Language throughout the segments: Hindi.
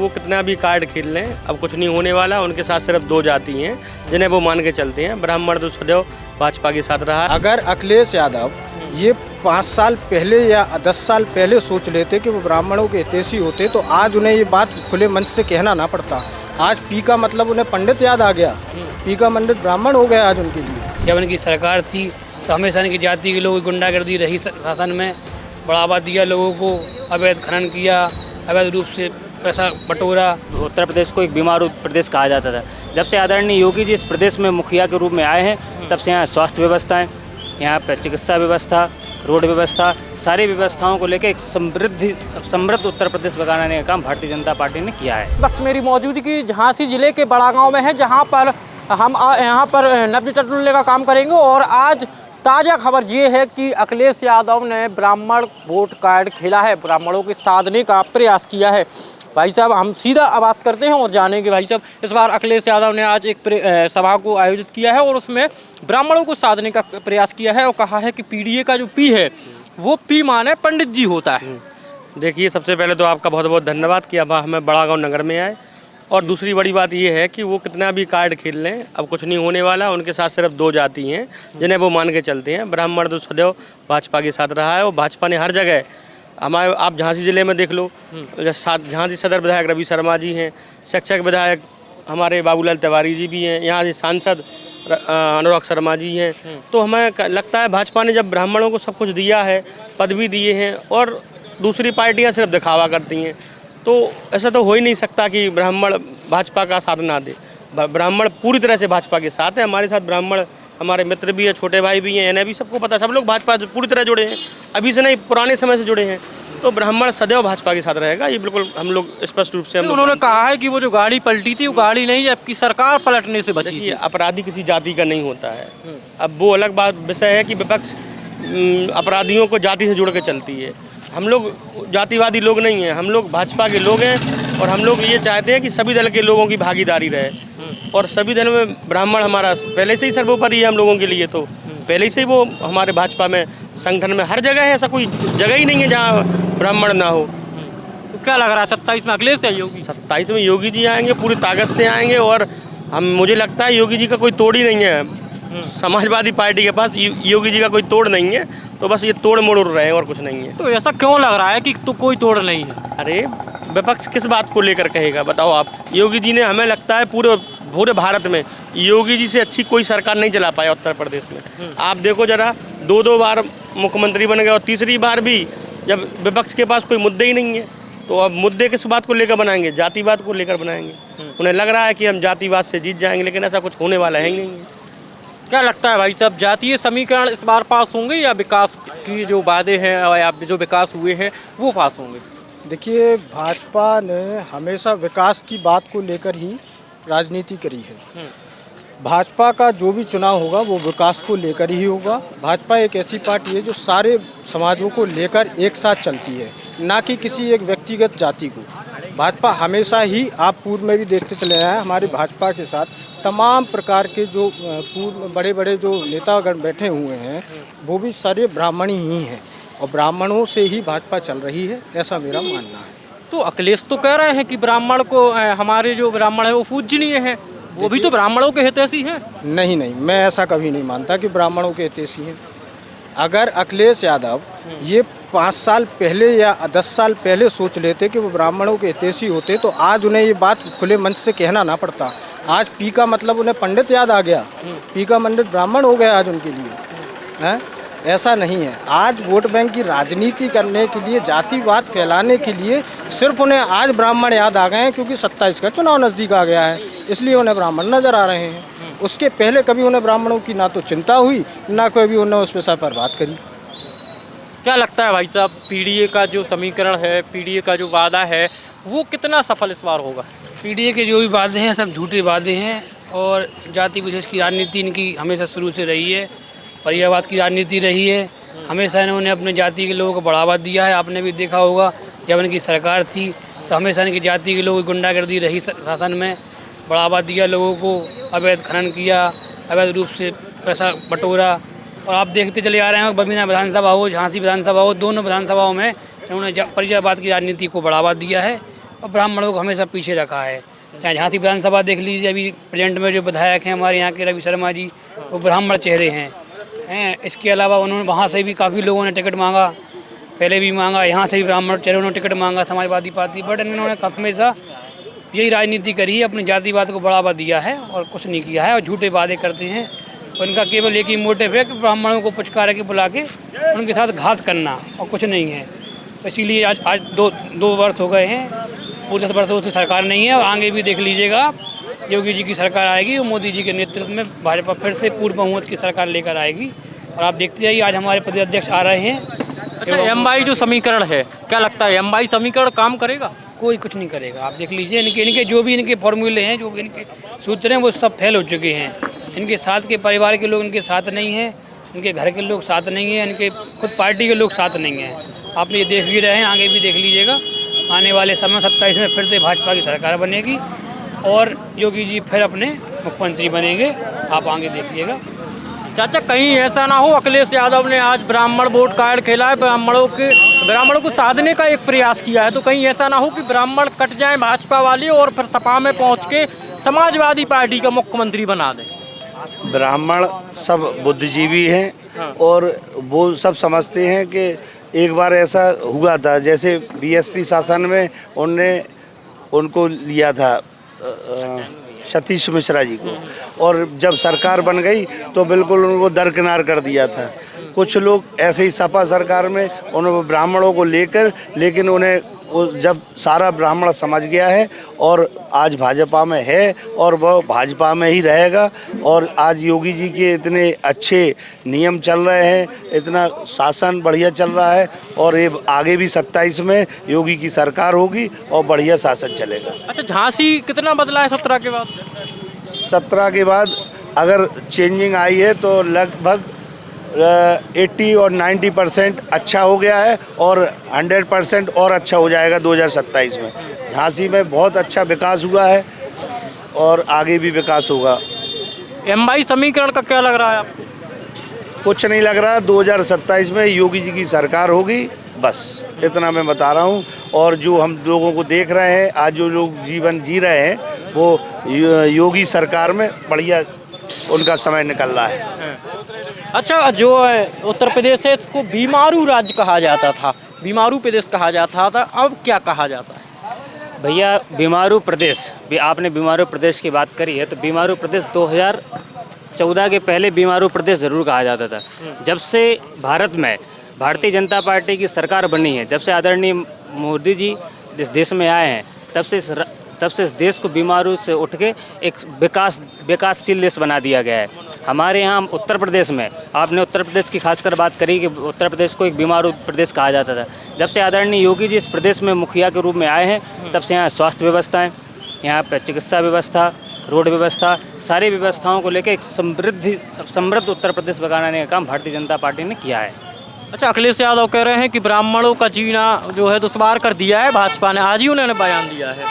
वो कितना भी कार्ड खेल लें, अब कुछ नहीं होने वाला। उनके साथ सिर्फ दो जाति हैं जिन्हें वो मान के चलते हैं। ब्राह्मण तो सदैव भाजपा के साथ रहा। अगर अखिलेश यादव ये 5 साल पहले या 10 साल पहले सोच लेते कि वो ब्राह्मणों के हितैषी होते तो आज उन्हें ये बात खुले मंच से कहना ना पड़ता। आज पी का मतलब उन्हें पंडित याद आ गया, पी का पंडित ब्राह्मण हो गया आज उनके लिए। जब उनकी सरकार थी तो हमेशा इनकी जाति के लोग गुंडागर्दी रही, शासन में बढ़ावा दिया लोगों को, अवैध खनन किया, अवैध रूप से पैसा बटोरा। उत्तर प्रदेश को एक बीमारू प्रदेश कहा जाता था। जब से आदरणीय योगी जी इस प्रदेश में मुखिया के रूप में आए हैं तब से यहाँ स्वास्थ्य व्यवस्थाएं, यहाँ पर चिकित्सा व्यवस्था, रोड व्यवस्था, सारी व्यवस्थाओं को लेकर एक समृद्ध उत्तर प्रदेश बनाने का काम भारतीय जनता पार्टी ने किया है। इस वक्त मेरी मौजूदगी झांसी जिले के बड़ा गांव में है, जहां पर हम यहाँ पर नब्ज टटोलने का काम करेंगे। और आज ताज़ा खबर ये है कि अखिलेश यादव ने ब्राह्मण वोट कार्ड खेला है, ब्राह्मणों के साधने का प्रयास किया है। भाई साहब, हम सीधा बात करते हैं और जानेंगे। भाई साहब, इस बार अखिलेश यादव ने आज एक सभा को आयोजित किया है और उसमें ब्राह्मणों को साधने का प्रयास किया है और कहा है कि पीडीए का जो पी है वो पी माने पंडित जी होता है। देखिए, सबसे पहले तो आपका बहुत बहुत धन्यवाद कि अब हमें बड़ा गाँव नगर में आए। और दूसरी बड़ी बात ये है कि वो कितना भी कार्ड खेल लें, अब कुछ नहीं होने वाला। उनके साथ सिर्फ दो जाति हैं जिन्हें वो मान के चलते हैं। ब्राह्मण तो सदैव भाजपा के साथ रहा है और भाजपा ने हर जगह हमारे, आप झांसी जिले में देख लो, झांसी सदर विधायक रवि शर्मा जी हैं, शिक्षक विधायक हमारे बाबूलाल तिवारी जी भी हैं, यहाँ सांसद अनुराग शर्मा जी हैं। तो हमें लगता है भाजपा ने जब ब्राह्मणों को सब कुछ दिया है, पदवी दिए हैं, और दूसरी पार्टियाँ सिर्फ दिखावा करती हैं, तो ऐसा तो हो ही नहीं सकता कि ब्राह्मण भाजपा का साथ ना दे। ब्राह्मण पूरी तरह से भाजपा के साथ है। हमारे साथ ब्राह्मण हमारे मित्र भी है, छोटे भाई भी हैं, इन्हें भी सबको पता है, सब लोग भाजपा से पूरी तरह जुड़े हैं, अभी से नहीं पुराने समय से जुड़े हैं। तो ब्राह्मण सदैव भाजपा के साथ रहेगा, ये बिल्कुल हम लोग स्पष्ट रूप से उन्होंने कहा है कि वो जो गाड़ी पलटी थी वो गाड़ी नहीं, जबकि सरकार पलटने से बची थी। अपराधी किसी जाति का नहीं होता है। अब वो अलग बात विषय है कि विपक्ष अपराधियों को जाति से जुड़ के चलती है। हम लोग जातिवादी लोग नहीं हैं, हम लोग भाजपा के लोग हैं और हम लोग ये चाहते हैं कि सभी दल के लोगों की भागीदारी रहे। और सभी दल में ब्राह्मण हमारा पहले से ही सर्वोपरि है हम लोगों के लिए। तो पहले से ही वो हमारे भाजपा में, संगठन में हर जगह है, ऐसा कोई जगह ही नहीं है जहाँ ब्राह्मण ना हो। तो क्या लग रहा है 27 में अखिलेश या योगी? 27 में योगी जी आएंगे, पूरी ताकत से आएंगे। और मुझे लगता है योगी जी का कोई तोड़ ही नहीं है। समाजवादी पार्टी के पास योगी जी का कोई तोड़ नहीं है, तो बस ये तोड़ मोड़ रहे हैं और कुछ नहीं है। तो ऐसा क्यों लग रहा है कि तो कोई तोड़ नहीं है? अरे विपक्ष किस बात को लेकर कहेगा, बताओ आप। योगी जी ने, हमें लगता है पूरे भारत में योगी जी से अच्छी कोई सरकार नहीं चला पाया उत्तर प्रदेश में। आप देखो जरा, 2 बार मुख्यमंत्री बन गए और तीसरी बार भी जब विपक्ष के पास कोई मुद्दे ही नहीं है, तो अब मुद्दे किस बात को लेकर बनाएंगे? जातिवाद को लेकर बनाएंगे। उन्हें लग रहा है कि हम जातिवाद से जीत जाएंगे, लेकिन ऐसा कुछ होने वाला है ही नहीं है। क्या लगता है भाई साहब, जातीय समीकरण इस बार पास होंगे या विकास की जो वादे हैं या जो विकास हुए हैं वो पास होंगे? देखिए, भाजपा ने हमेशा विकास की बात को लेकर ही राजनीति करी है। भाजपा का जो भी चुनाव होगा वो विकास को लेकर ही होगा। भाजपा एक ऐसी पार्टी है जो सारे समाजों को लेकर एक साथ चलती है, ना कि किसी एक व्यक्तिगत जाति को। भाजपा हमेशा ही, आप पूर्व में भी देखते चले आए हैं, हमारे भाजपा के साथ तमाम प्रकार के जो पूर्व बड़े बड़े जो नेतागण बैठे हुए हैं वो भी सारे ब्राह्मण ही हैं और ब्राह्मणों से ही भाजपा चल रही है, ऐसा मेरा मानना है। तो अखिलेश तो कह रहे हैं कि ब्राह्मण को, हमारे जो ब्राह्मण है वो पूजनीय है, वो भी तो ब्राह्मणों के हितैषी हैं। नहीं, मैं ऐसा कभी नहीं मानता कि ब्राह्मणों के हितैषी हैं। अगर अखिलेश यादव ये 5 साल पहले या 10 साल पहले सोच लेते कि वो ब्राह्मणों के हितैषी होते तो आज उन्हें ये बात खुले मंच से कहना ना पड़ता। आज पी का मतलब उन्हें पंडित याद आ गया, पी का पंडित ब्राह्मण हो गया आज उनके लिए हैं। ऐसा नहीं है। आज वोट बैंक की राजनीति करने के लिए, जातिवाद फैलाने के लिए सिर्फ उन्हें आज ब्राह्मण याद आ गए हैं क्योंकि 27 का चुनाव नज़दीक आ गया है, इसलिए उन्हें ब्राह्मण नज़र आ रहे हैं। उसके पहले कभी उन्हें ब्राह्मणों की ना तो चिंता हुई, ना कभी उन्हें उस पर पर बात करी। क्या लगता है भाई साहब, पीडीए का जो समीकरण है, पीडीए का जो वादा है, वो कितना सफल इस बार होगा? पीडीए के जो भी वादे हैं सब झूठे वादे हैं और जाति विशेष की राजनीति इनकी हमेशा शुरू से रही है, परिवारवाद की राजनीति रही है। हमेशा इन्होंने अपने जाति के लोगों को बढ़ावा दिया है। आपने भी देखा होगा, जब इनकी सरकार थी तो हमेशा इनकी जाति के लोगों की गुंडागर्दी रही, शासन में बढ़ावा दिया लोगों को, अवैध खनन किया, अवैध रूप से पैसा बटोरा। और आप देखते चले आ रहे हैं, बबीना विधानसभा हो, झांसी विधानसभा हो, दोनों विधानसभाओं में उन्होंने परिवारवाद की राजनीति को बढ़ावा दिया है। और ब्राह्मणों को हमेशा पीछे रखा है। चाहे झांसी विधानसभा देख लीजिए, अभी प्रेजेंट में जो विधायक हैं हमारे यहाँ के रवि शर्मा जी, वो ब्राह्मण चेहरे हैं। इसके अलावा उन्होंने वहाँ से भी काफ़ी लोगों ने टिकट मांगा, पहले भी मांगा, यहाँ से भी ब्राह्मण चेहरे उन्होंने टिकट मांगा समाजवादी पार्टी, बट इन्होंने हमेशा यही राजनीति करी है, अपनी जातिवाद को बढ़ावा दिया है और कुछ नहीं किया है और झूठे वादे करते हैं। उनका केवल एक ही मोटिव है कि ब्राह्मणों को पुचकार के बुला के उनके साथ घात करना और कुछ नहीं है। इसीलिए आज दो वर्ष हो गए हैं, पूरे 10 वर्षों से सरकार नहीं है और आगे भी देख लीजिएगा आप, योगी जी की सरकार आएगी और मोदी जी के नेतृत्व में भाजपा फिर से पूर्ण बहुमत की सरकार लेकर आएगी। और आप देखते जाइए, आज हमारे प्रदेश अध्यक्ष आ रहे हैं। अच्छा, एमवाई जो समीकरण है, क्या लगता है एमवाई समीकरण काम करेगा? कोई कुछ नहीं करेगा। आप देख लीजिए, इनके जो भी इनके फॉर्मूले हैं, जो भी इनके सूत्र हैं, वो सब फेल हो चुके हैं। इनके साथ के परिवार के लोग इनके साथ नहीं हैं, इनके घर के लोग साथ नहीं हैं, इनके खुद पार्टी के लोग साथ नहीं हैं। आप ये देख भी रहे हैं, आगे भी देख लीजिएगा। आने वाले समय 27 में फिर से भाजपा की सरकार बनेगी और योगी जी फिर अपने मुख्यमंत्री बनेंगे। आप आगे देखिएगा। चाचा, कहीं ऐसा ना हो अखिलेश यादव ने आज ब्राह्मण वोट कार्ड खेला है, ब्राह्मणों को साधने का एक प्रयास किया है, तो कहीं ऐसा ना हो कि ब्राह्मण कट जाएं भाजपा वाले और फिर सपा में पहुंच के समाजवादी पार्टी का मुख्यमंत्री बना दें? ब्राह्मण सब बुद्धिजीवी हैं और वो सब समझते हैं कि एक बार ऐसा हुआ था, जैसे बीएसपी शासन में उनको लिया था सतीश मिश्रा जी को, और जब सरकार बन गई तो बिल्कुल उनको दरकिनार कर दिया था। कुछ लोग ऐसे ही सपा सरकार में उन्होंने ब्राह्मणों को लेकर, लेकिन उन्हें वो जब सारा ब्राह्मण समझ गया है और आज भाजपा में है और वह भाजपा में ही रहेगा। और आज योगी जी के इतने अच्छे नियम चल रहे हैं, इतना शासन बढ़िया चल रहा है और ये आगे भी 27 में योगी की सरकार होगी और बढ़िया शासन चलेगा। अच्छा, झांसी कितना बदला है 17 के बाद? 17 के बाद अगर चेंजिंग आई है तो लगभग 80 और 90% अच्छा हो गया है और 100% और अच्छा हो जाएगा 2027 में। झांसी में बहुत अच्छा विकास हुआ है और आगे भी विकास होगा। एमवाई समीकरण का क्या लग रहा है आपको? कुछ नहीं लग रहा, 2027 में योगी जी की सरकार होगी, बस इतना मैं बता रहा हूँ। और जो हम लोगों को देख रहे हैं, आज जो लोग जीवन जी रहे हैं, वो योगी सरकार में बढ़िया उनका समय निकल रहा है। अच्छा, जो उत्तर प्रदेश है इसको बीमारू राज्य कहा जाता था, बीमारू प्रदेश कहा जाता था, अब क्या कहा जाता है? भैया, बीमारू प्रदेश भी आपने बीमारू प्रदेश की बात करी है, तो बीमारू प्रदेश 2014 के पहले बीमारू प्रदेश ज़रूर कहा जाता था। जब से भारत में भारतीय जनता पार्टी की सरकार बनी है, जब से आदरणीय मोदी जी इस देश में आए हैं, तब से इस देश को बीमारू से उठ के एक विकासशील देश बना दिया गया है। हमारे यहाँ उत्तर प्रदेश में, आपने उत्तर प्रदेश की खासकर बात करी कि उत्तर प्रदेश को एक बीमारू प्रदेश कहा जाता था। जब से आदरणीय योगी जी इस प्रदेश में मुखिया के रूप में आए हैं, तब से यहाँ स्वास्थ्य व्यवस्थाएँ, यहाँ पर चिकित्सा व्यवस्था, रोड व्यवस्था, सारी व्यवस्थाओं को लेकर एक समृद्ध उत्तर प्रदेश बनाने का काम भारतीय जनता पार्टी ने किया है। अच्छा, अखिलेश यादव कह रहे हैं कि ब्राह्मणों का जीना जो है दुश्वार कर दिया है भाजपा ने, आज ही उन्होंने बयान दिया है।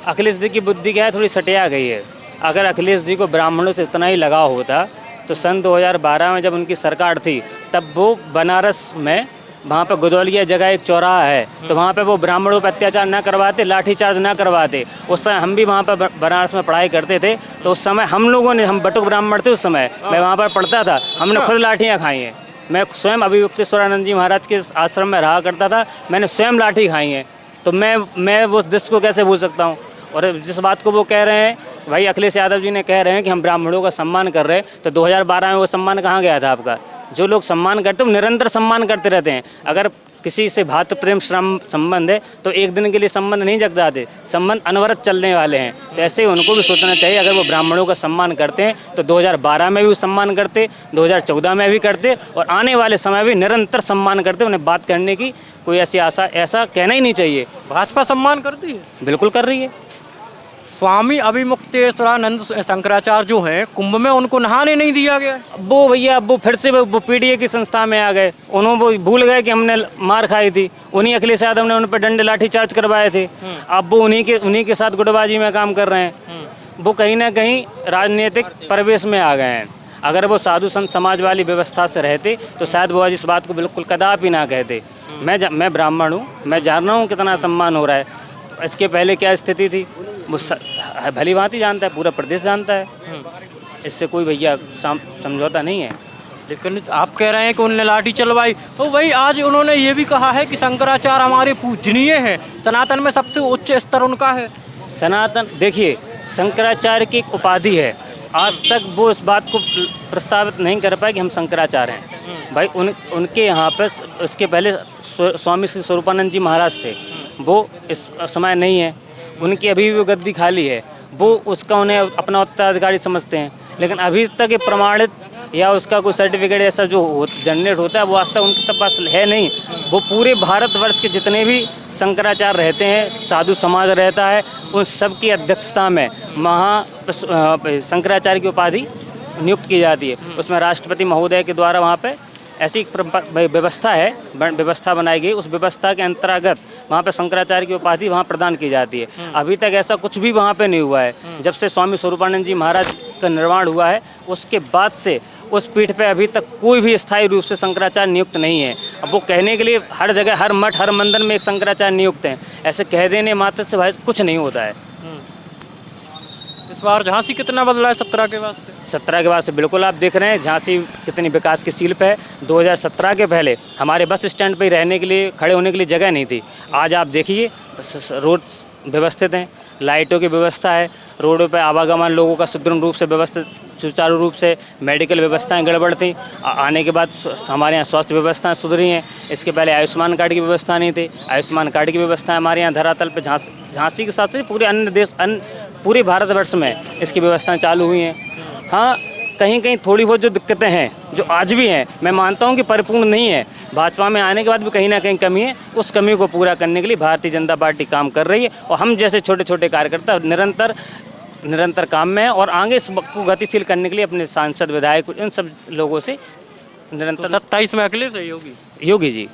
अखिलेश जी की बुद्धि क्या है, थोड़ी सटिया गई है। अगर अखिलेश जी को ब्राह्मणों से इतना ही लगाव होता तो सन 2012 में जब उनकी सरकार थी, तब वो बनारस में वहाँ पे गुदौलिया जगह एक चौराहा है, तो वहाँ पे वो ब्राह्मणों पर अत्याचार ना करवाते, लाठीचार्ज ना करवाते। उस समय हम भी वहाँ पर बनारस में पढ़ाई करते थे, तो उस समय हम बटुक ब्राह्मण थे, उस समय मैं वहाँ पर पढ़ता था, हमने खुद लाठियाँ खाई हैं। मैं स्वयं अभियुक्तेश्वरानंद जी महाराज के आश्रम में रहा करता था, मैंने स्वयं लाठी खाई है। तो मैं उस दृश्य को कैसे भूल सकता हूँ? और जिस बात को वो कह रहे हैं, भाई अखिलेश यादव जी ने कह रहे हैं कि हम ब्राह्मणों का सम्मान कर रहे हैं, तो 2012 में वो सम्मान कहाँ गया था आपका? जो लोग सम्मान करते हैं वो निरंतर सम्मान करते रहते हैं। अगर किसी से भातृ प्रेम संबंध है तो एक दिन के लिए संबंध नहीं जग जाते, संबंध अनवरत चलने वाले हैं। तो ऐसे ही उनको भी सोचना चाहिए, अगर वो ब्राह्मणों का सम्मान करते हैं तो 2012 में भी सम्मान करते, 2014 में भी करते और आने वाले समय भी निरंतर सम्मान करते। उन्हें बात करने की कोई ऐसा कहना ही नहीं चाहिए। भाजपा सम्मान करती है, बिल्कुल कर रही है। स्वामी अभिमुक्तेश्वरानंद शंकराचार्य जो हैं, कुंभ में उनको नहाने नहीं दिया गया। वो भैया वो फिर से वो पीडीए की संस्था में आ गए, उन्होंने भूल गए कि हमने मार खाई थी। उन्हीं अखिलेश यादव ने उन पर डंडे लाठी चार्ज करवाए थे। अब वो उन्हीं के साथ गुटबाजी में काम कर रहे हैं। वो कहीं ना कहीं राजनीतिक परिवेश में आ गए हैं। अगर वो साधु संत समाज वाली व्यवस्था से रहते तो शायद वो आज इस बात को बिल्कुल कदापि ना कहते। मैं ब्राह्मण हूँ, मैं जान रहा हूँ कितना सम्मान हो रहा है। इसके पहले क्या स्थिति थी वो भली भांति जानता है, पूरा प्रदेश जानता है। इससे कोई भैया समझौता नहीं है। लेकिन आप कह रहे हैं कि उन्होंने लाठी चलवाई, तो वही आज उन्होंने ये भी कहा है कि शंकराचार्य हमारे पूजनीय हैं, सनातन में सबसे उच्च स्तर उनका है। सनातन देखिए, शंकराचार्य की एक उपाधि है, आज तक वो इस बात को प्रस्तावित नहीं कर पाए कि हम शंकराचार्य हैं। भाई उनके यहाँ पर उसके पहले स्वामी श्री स्वरूपानंद जी महाराज थे, वो इस समय नहीं है, उनकी अभी भी वो गद्दी खाली है, वो उसका उन्हें अपना उत्तराधिकारी समझते हैं। लेकिन अभी तक ये प्रमाणित या उसका कोई सर्टिफिकेट ऐसा जो जनरेट होता है वो आज तक उनके पास है नहीं। वो पूरे भारतवर्ष के जितने भी शंकराचार्य रहते हैं, साधु समाज रहता है, उन सब की अध्यक्षता में शंकराचार्य की उपाधि नियुक्त की जाती है। उसमें राष्ट्रपति महोदय के द्वारा वहाँ पे ऐसी व्यवस्था है, व्यवस्था बनाई गई, उस व्यवस्था के अंतर्गत वहाँ पे शंकराचार्य की उपाधि वहाँ प्रदान की जाती है। अभी तक ऐसा कुछ भी वहाँ पे नहीं हुआ है। जब से स्वामी स्वरूपानंद जी महाराज का निर्माण हुआ है उसके बाद से उस पीठ पे अभी तक कोई भी स्थायी रूप से शंकराचार्य नियुक्त नहीं है। अब वो कहने के लिए हर जगह, हर मठ, हर मंदिर में एक शंकराचार्य नियुक्त हैं, ऐसे कह देने मात्र से भाई कुछ नहीं होता है। इस बार झांसी कितना बदला है 17 के बाद से? 17 के बाद से बिल्कुल आप देख रहे हैं झांसी कितनी विकास की शील पे है। 2017 के पहले हमारे बस स्टैंड पे रहने के लिए, खड़े होने के लिए जगह नहीं थी। आज आप देखिए रोड व्यवस्थित हैं, लाइटों की व्यवस्था है, रोडों पे आवागमन लोगों का सुदृढ़ रूप से व्यवस्थित, सुचारू रूप से, मेडिकल व्यवस्थाएं गड़बड़ थी, आने के बाद हमारे यहाँ स्वास्थ्य व्यवस्थाएं सुधरी हैं। इसके पहले आयुष्मान कार्ड की व्यवस्था नहीं थी, आयुष्मान कार्ड की व्यवस्था हमारे यहाँ धरातल पे झांसी के साथ साथ पूरे अन्य देश, पूरे भारतवर्ष में इसकी व्यवस्थाएं चालू हुई हैं। हाँ, कहीं कहीं थोड़ी बहुत जो दिक्कतें हैं, जो आज भी हैं, मैं मानता हूँ कि परिपूर्ण नहीं है। भाजपा में आने के बाद भी कहीं ना कहीं कमी है, उस कमी को पूरा करने के लिए भारतीय जनता पार्टी काम कर रही है और हम जैसे छोटे छोटे कार्यकर्ता निरंतर काम में है और आगे इस को गतिशील करने के लिए अपने सांसद, विधायक, इन सब लोगों से निरंतर। 27 में अखिलेश है योगी? योगी जी